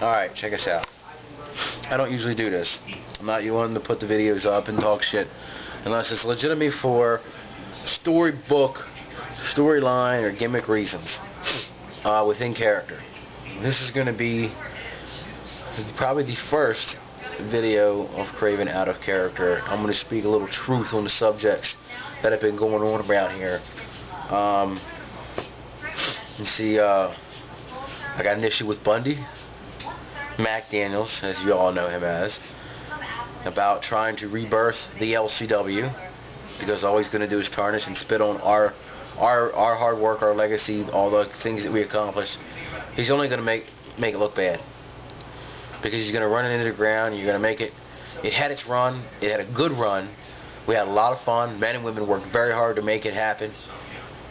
Alright, check us out. I don't usually do this. I'm not you one to put the videos up and talk shit unless it's legitimate for storybook, storyline, or gimmick reasons within character. This is going to be probably the first video of Kraven out of character. I'm going to speak a little truth on the subjects that have been going on around here. You see, I got an issue with Bundy, Mac Daniels, as you all know him as, about trying to rebirth the LCW, because all he's going to do is tarnish and spit on our hard work, our legacy, all the things that we accomplished. He's only going to make it look bad, because he's going to run it into the ground. You're going to make it. It had its run. It had a good run. We had a lot of fun. Men and women worked very hard to make it happen,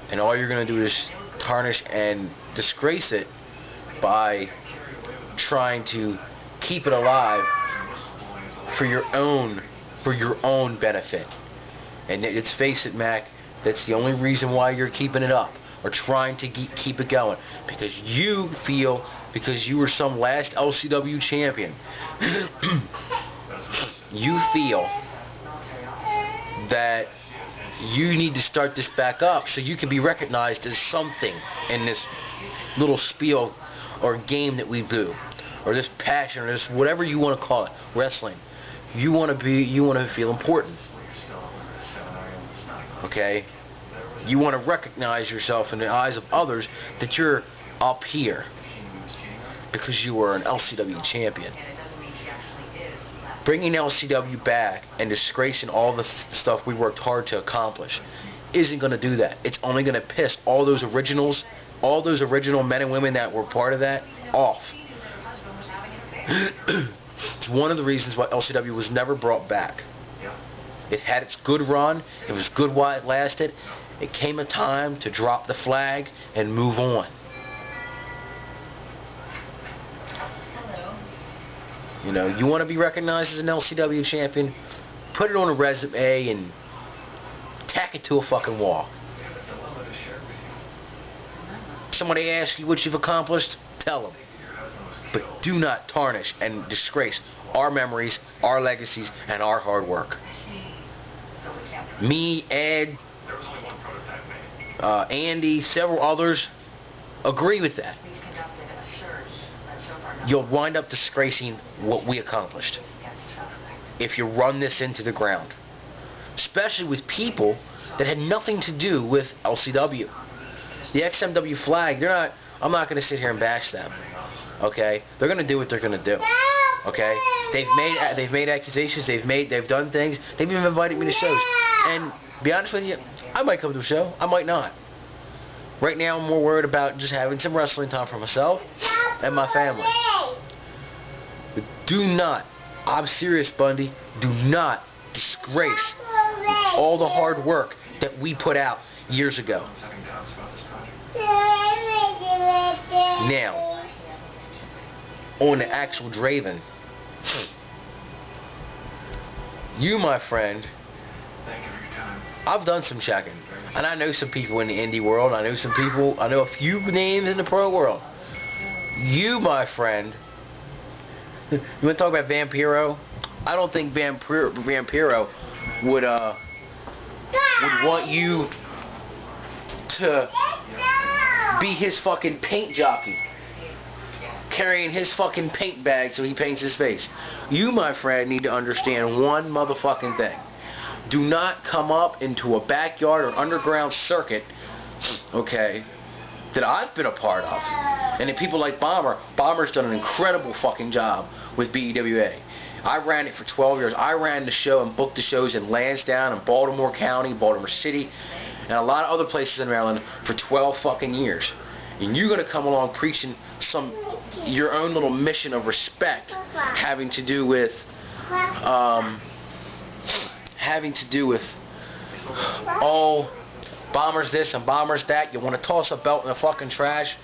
and all you're going to do is tarnish and disgrace it by trying to keep it alive for your own benefit. And let's face it, Mac, that's the only reason why you're keeping it up or trying to keep it going, because you feel, because you were some last LCW champion, you feel that you need to start this back up so you can be recognized as something in this little spiel or game that we do, or this passion, or this whatever you want to call it, wrestling. You want to feel important. Okay? You want to recognize yourself in the eyes of others that you're up here because you were an LCW champion. Bringing LCW back and disgracing all the stuff we worked hard to accomplish isn't going to do that. It's only going to piss all those originals, all those original men and women that were part of that, off. It's one of the reasons why LCW was never brought back. It had its good run. It was good while it lasted. It came a time to drop the flag and move on. You know, you want to be recognized as an LCW champion, put it on a resume and tack it to a fucking wall. Somebody asks you what you've accomplished, tell them. But do not tarnish and disgrace our memories, our legacies, and our hard work. Me, Ed, Andy, several others agree with that. You'll wind up disgracing what we accomplished if you run this into the ground, especially with people that had nothing to do with LCW. The XMW flag, they're not. I'm not going to sit here and bash them. Okay, they're going to do what they're going to do. Okay, they've made accusations. They've done things. They've even invited me to shows. And to be honest with you, I might come to a show. I might not. Right now, I'm more worried about just having some wrestling time for myself and my family. But do not, I'm serious, Bundy, do not disgrace all the hard work that we put out years ago. Now, on the actual Draven, you, my friend, I've done some checking, and I know some people in the indie world. I know a few names in the pro world. You, my friend, you want to talk about Vampiro? I don't think Vampiro would want you to be his fucking paint jockey, carrying his fucking paint bag so he paints his face. You, my friend, need to understand one motherfucking thing. Do not come up into a backyard or underground circuit, okay, that I've been a part of. And then people like Bomber's done an incredible fucking job with BEWA. I ran it for 12 years. I ran the show and booked the shows in Lansdowne and Baltimore County, Baltimore City, and a lot of other places in Maryland for 12 fucking years. And you're gonna come along preaching your own little mission of respect, having to do with oh, Bomber's this and Bomber's that. You want to toss a belt in the fucking trash.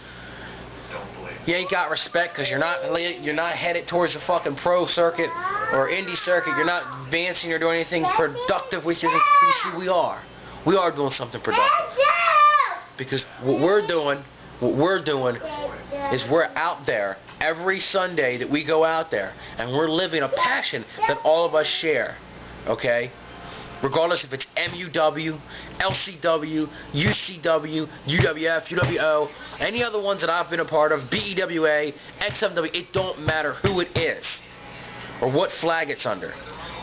You ain't got respect because you're not headed towards the fucking pro circuit or indie circuit. You're not advancing or doing anything productive with your. You see, we are doing something productive, because what we're doing is we're out there every Sunday that we go out there and we're living a passion that all of us share, okay? Regardless if it's MUW, LCW, UCW, UWF, UWO, any other ones that I've been a part of, BEWA, XMW, it don't matter who it is or what flag it's under.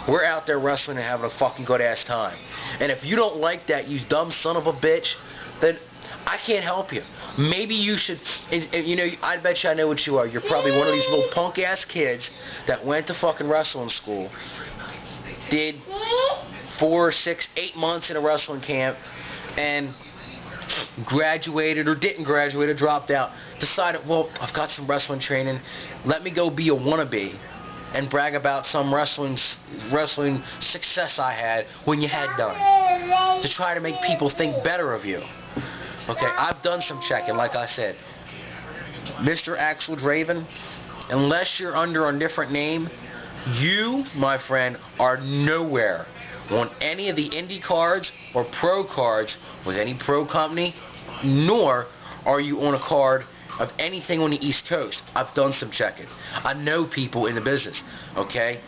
We're out there wrestling and having a fucking good ass time. And if you don't like that, you dumb son of a bitch, then I can't help you. Maybe you should, you know, I bet you I know what you are. You're probably one of these little punk ass kids that went to fucking wrestling school, did 4, 6, 8 months in a wrestling camp, and graduated or didn't graduate or dropped out, decided, well, I've got some wrestling training, let me go be a wannabe and brag about some wrestling success I had when you had done, to try to make people think better of you. Okay, I've done some checking, like I said. Mr. Axel Draven, unless you're under a different name, you, my friend, are nowhere on any of the indie cards or pro cards with any pro company, nor are you on a card of anything on the East Coast. I've done some checking. I know people in the business, okay?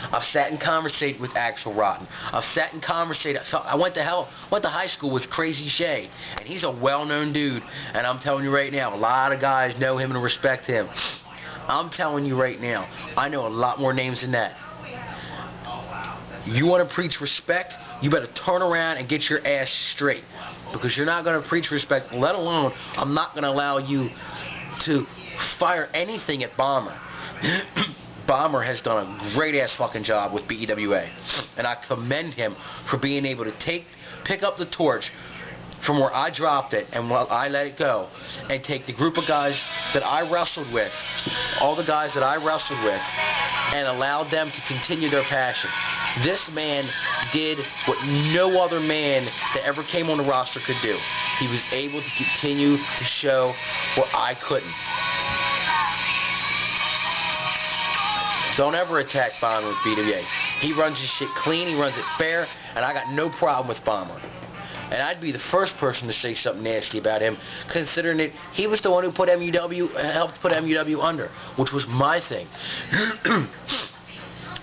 I've sat and conversated with Axel Rotten. I've sat and conversated. I went to high school with Crazy Shay, and he's a well-known dude. And I'm telling you right now, a lot of guys know him and respect him. I'm telling you right now, I know a lot more names than that. You want to preach respect, you better turn around and get your ass straight. Because you're not going to preach respect, let alone I'm not going to allow you to fire anything at Bomber. Bomber has done a great ass fucking job with BEWA. And I commend him for being able to pick up the torch from where I dropped it and while I let it go, and take the group of guys that I wrestled with, all the guys that I wrestled with, and allowed them to continue their passion. This man did what no other man that ever came on the roster could do. He was able to continue the show where I couldn't. Don't ever attack Bomber with BWA. He runs his shit clean, he runs it fair, and I got no problem with Bomber. And I'd be the first person to say something nasty about him, considering that he was the one who put helped put MUW under, which was my thing.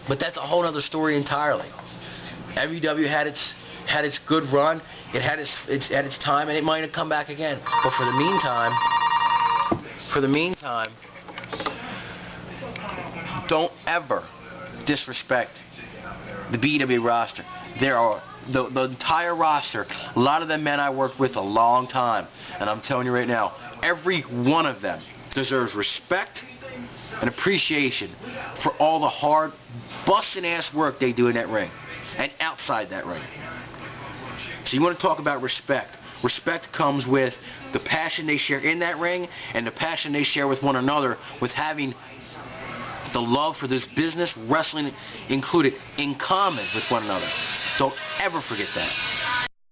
But that's a whole other story entirely. MUW had its good run, it had its time, and it might have come back again. But for the meantime, don't ever disrespect the BW roster. There are the entire roster, a lot of them men I worked with a long time, and I'm telling you right now, every one of them deserves respect and appreciation for all the hard, busting ass work they do in that ring and outside that ring. So you want to talk about respect. Respect comes with the passion they share in that ring and the passion they share with one another, with having the love for this business, wrestling included, in common with one another. Don't ever forget that.